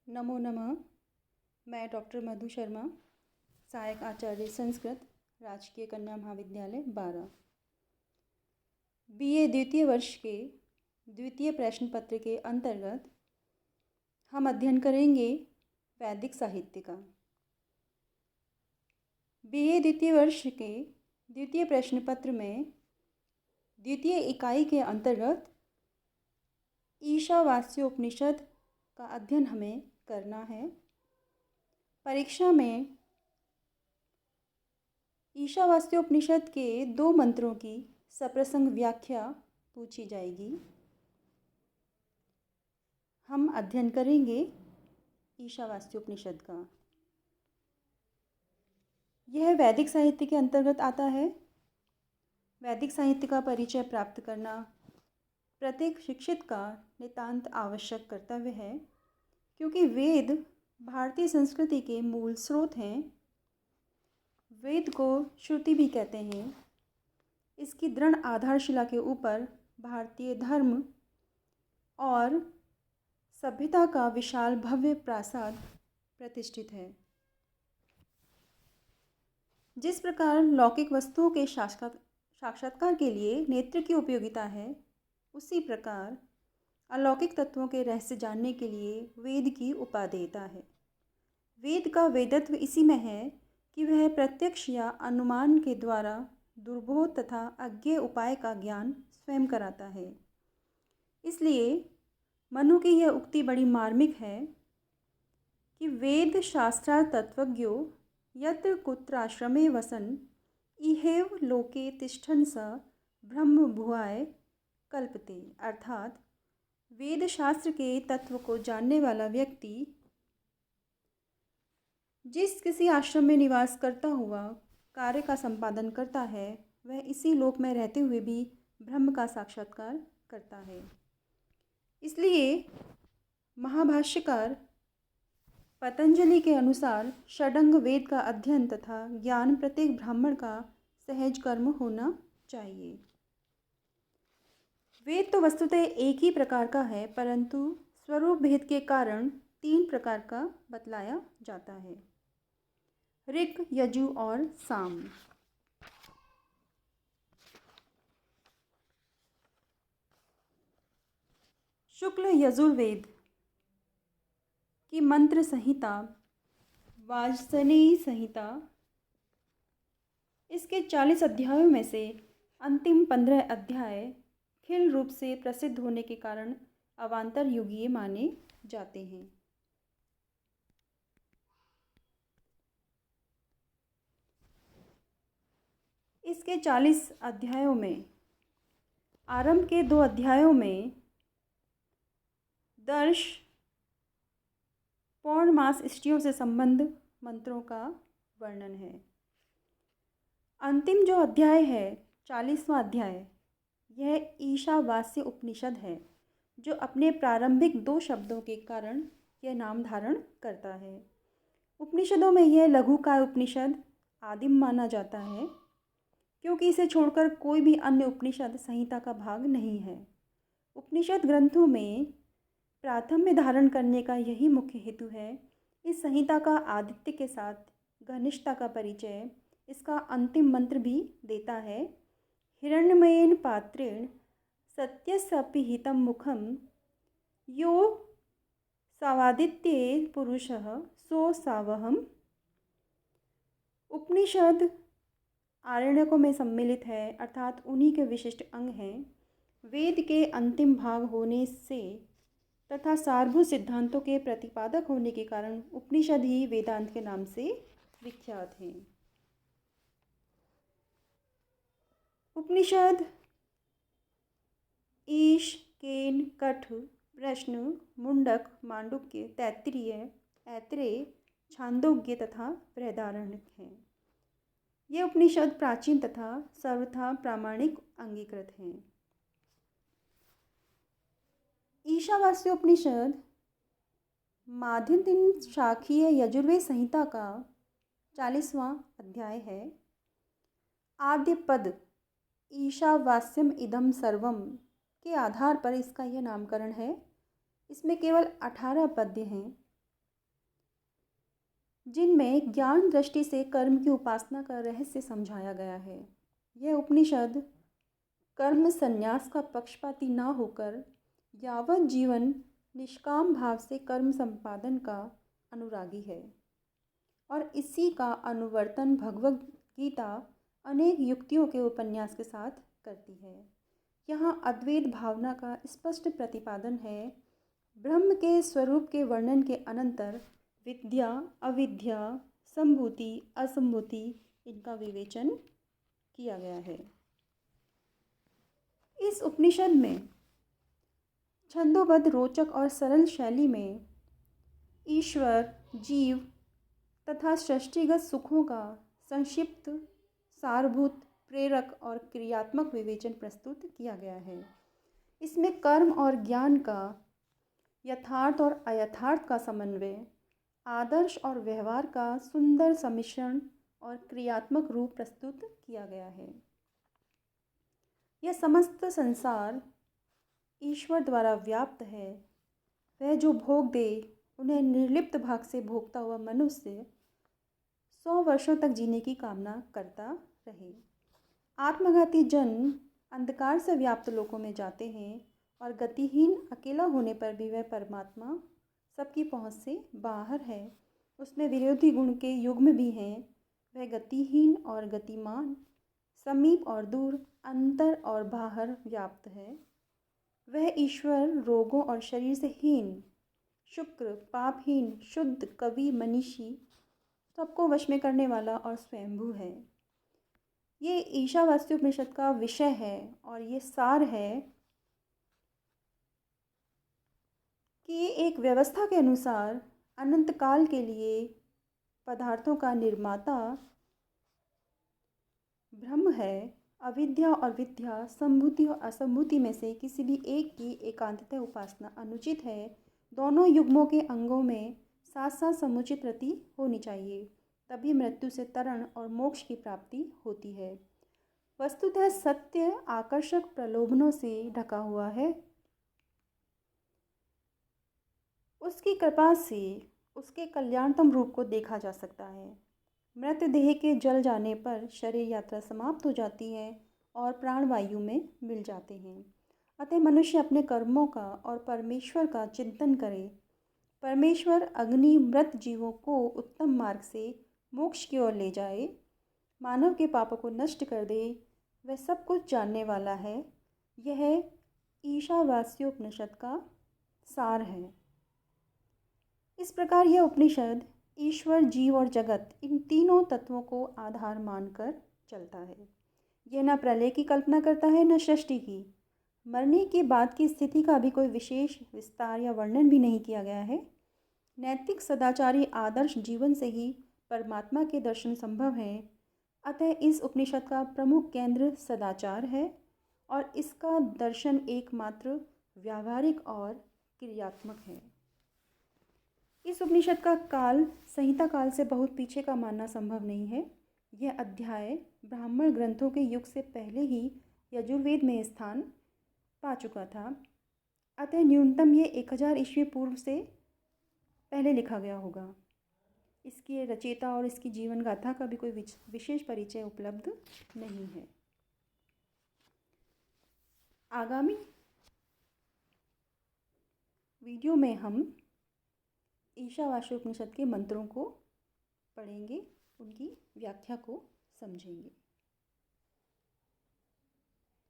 नमो नमः। मैं डॉक्टर मधु शर्मा, सहायक आचार्य संस्कृत, राजकीय कन्या महाविद्यालय 12। बीए द्वितीय वर्ष के द्वितीय प्रश्न पत्र के अंतर्गत हम अध्ययन करेंगे वैदिक साहित्य का। बीए द्वितीय वर्ष के द्वितीय प्रश्न पत्र में द्वितीय इकाई के अंतर्गत ईशावास्योपनिषद का अध्ययन हमें करना है। परीक्षा में ईशावास्योपनिषद के 2 मंत्रों की सप्रसंग व्याख्या पूछी जाएगी। हम अध्ययन करेंगे ईशावास्योपनिषद का। यह वैदिक साहित्य के अंतर्गत आता है। वैदिक साहित्य का परिचय प्राप्त करना प्रत्येक शिक्षित का नितांत आवश्यक कर्तव्य है, क्योंकि वेद भारतीय संस्कृति के मूल स्रोत हैं। वेद को श्रुति भी कहते हैं। इसकी दृढ़ आधारशिला के ऊपर भारतीय धर्म और सभ्यता का विशाल भव्य प्रासाद प्रतिष्ठित है। जिस प्रकार लौकिक वस्तुओं के साक्षात्कार के लिए नेत्र की उपयोगिता है, उसी प्रकार अलौकिक तत्वों के रहस्य जानने के लिए वेद की उपादेयता है। वेद का वेदत्व इसी में है कि वह प्रत्यक्ष या अनुमान के द्वारा दुर्बोध तथा अज्ञेय उपाय का ज्ञान स्वयं कराता है। इसलिए मनु की यह उक्ति बड़ी मार्मिक है कि वेद शास्त्रार्थ तत्वज्ञो यत्र कुत्राश्रमे वसन इहेव लोके तिष्ठन् स ब्रह्म भुआय कल्पते। अर्थात वेद शास्त्र के तत्व को जानने वाला व्यक्ति जिस किसी आश्रम में निवास करता हुआ कार्य का संपादन करता है, वह इसी लोक में रहते हुए भी ब्रह्म का साक्षात्कार करता है। इसलिए महाभाष्यकार पतंजलि के अनुसार षडंग वेद का अध्ययन तथा ज्ञान प्रत्येक ब्राह्मण का सहज कर्म होना चाहिए। वेद तो वस्तुतः एक ही प्रकार का है, परंतु स्वरूप भेद के कारण 3 प्रकार का बतलाया जाता है: ऋक्, यजु और साम। शुक्ल यजुर्वेद की मंत्र संहिता वाजसनेयी संहिता, इसके 40 अध्यायों में से अंतिम 15 अध्याय खिल रूप से प्रसिद्ध होने के कारण अवान्तर युगीय माने जाते हैं। इसके 40 अध्यायों में आरंभ के 2 अध्यायों में दर्श पौर्णमास इष्टियों से संबंध मंत्रों का वर्णन है। अंतिम जो अध्याय है 40वां अध्याय, यह ईशावास्य उपनिषद है, जो अपने प्रारंभिक 2 शब्दों के कारण यह नाम धारण करता है। उपनिषदों में यह लघुकाय उपनिषद आदिम माना जाता है, क्योंकि इसे छोड़कर कोई भी अन्य उपनिषद संहिता का भाग नहीं है। उपनिषद ग्रंथों में प्राथम्य धारण करने का यही मुख्य हेतु है। इस संहिता का आदित्य के साथ घनिष्ठता का परिचय इसका अंतिम मंत्र भी देता है। हिरण्मयेन पात्रेण सत्यस्यापि हितं मुखं यो सावादित्ये पुरुषः सो सावहम्। उपनिषद आरण्यकों में सम्मिलित है, अर्थात उन्हीं के विशिष्ट अंग हैं। वेद के अंतिम भाग होने से तथा सारभूत सिद्धांतों के प्रतिपादक होने के कारण उपनिषद ही वेदांत के नाम से विख्यात हैं। उपनिषद ईश, केन, कठ, प्रश्न, मुंडक, मांडुक्य, तैत्तिरीय, ऐत्रेय, छांदोग्य तथा बृहदारण्यक हैं। ये उपनिषद प्राचीन तथा सर्वथा प्रामाणिक अंगीकृत हैं। ईशावास्योपनिषद माध्यन्दिन शाखीय यजुर्वेद संहिता का 40वां अध्याय है। आद्य पद ईशावास्यम इदम सर्वम के आधार पर इसका यह नामकरण है। इसमें केवल 18 पद्य हैं। जिनमें ज्ञान दृष्टि से कर्म की उपासना का रहस्य समझाया गया है। यह उपनिषद कर्म संन्यास का पक्षपाती न होकर यावत जीवन निष्काम भाव से कर्म संपादन का अनुरागी है और इसी का अनुवर्तन भगवद गीता अनेक युक्तियों के उपन्यास के साथ करती है। यहाँ अद्वैत भावना का स्पष्ट प्रतिपादन है। ब्रह्म के स्वरूप के वर्णन के अनंतर विद्या अविद्या संभूति असंभूति इनका विवेचन किया गया है। इस उपनिषद में छंदोबद्ध रोचक और सरल शैली में ईश्वर जीव तथा सृष्टिगत सुखों का संक्षिप्त सारभूत प्रेरक और क्रियात्मक विवेचन प्रस्तुत किया गया है। इसमें कर्म और ज्ञान का यथार्थ और अयथार्थ का समन्वय, आदर्श और व्यवहार का सुंदर सम्मिश्रण और क्रियात्मक रूप प्रस्तुत किया गया है। यह समस्त संसार ईश्वर द्वारा व्याप्त है। वह जो भोग दे उन्हें निर्लिप्त भाग से भोगता हुआ मनुष्य 100 वर्षों तक जीने की कामना करता रहे। आत्मघाती जन अंधकार से व्याप्त लोकों में जाते हैं और गतिहीन अकेला होने पर भी वह परमात्मा सबकी पहुंच से बाहर है। उसमें विरोधी गुण के युग्म भी हैं। वह गतिहीन और गतिमान, समीप और दूर, अंतर और बाहर व्याप्त है। वह ईश्वर रोगों और शरीर से हीन, शुक्र, पापहीन, शुद्ध, कवि, मनीषी, सबको वश में करने वाला और स्वयंभू है। ये ईशावास्योपनिषद का विषय है और ये सार है कि एक व्यवस्था के अनुसार अनंत काल के लिए पदार्थों का निर्माता ब्रह्म है। अविद्या और विद्या, संभूति और असंभूति में से किसी भी एक की एकांततः उपासना अनुचित है। दोनों युग्मों के अंगों में साथ साथ समुचित रति होनी चाहिए, तभी मृत्यु से तरण और मोक्ष की प्राप्ति होती है। वस्तुतः सत्य आकर्षक प्रलोभनों से ढका हुआ है। उसकी कृपा से उसके कल्याणतम रूप को देखा जा सकता है। मृतदेह के जल जाने पर शरीर यात्रा समाप्त हो जाती है और प्राणवायु में मिल जाते हैं। अतः मनुष्य अपने कर्मों का और परमेश्वर का चिंतन करे। परमेश्वर अग्नि मृत जीवों को उत्तम मार्ग से मोक्ष की ओर ले जाए, मानव के पापों को नष्ट कर दे। वह सब कुछ जानने वाला है। यह ईशावास्योपनिषद का सार है। इस प्रकार यह उपनिषद ईश्वर, जीव और जगत, इन तीनों तत्वों को आधार मानकर चलता है। यह न प्रलय की कल्पना करता है न सृष्टि की। मरने के बाद की स्थिति का भी कोई विशेष विस्तार या वर्णन भी नहीं किया गया है। नैतिक सदाचारी आदर्श जीवन से ही परमात्मा के दर्शन संभव है। अतः इस उपनिषद का प्रमुख केंद्र सदाचार है और इसका दर्शन एकमात्र व्यावहारिक और क्रियात्मक है। इस उपनिषद का काल संहिता काल से बहुत पीछे का मानना संभव नहीं है। यह अध्याय ब्राह्मण ग्रंथों के युग से पहले ही यजुर्वेद में स्थान पा चुका था। अतः न्यूनतम ये 1000 ईस्वी पूर्व से पहले लिखा गया होगा। इसके रचयिता और इसकी जीवन गाथा का भी कोई विशेष परिचय उपलब्ध नहीं है। आगामी वीडियो में हम ईशावास्योपनिषद के मंत्रों को पढ़ेंगे, उनकी व्याख्या को समझेंगे।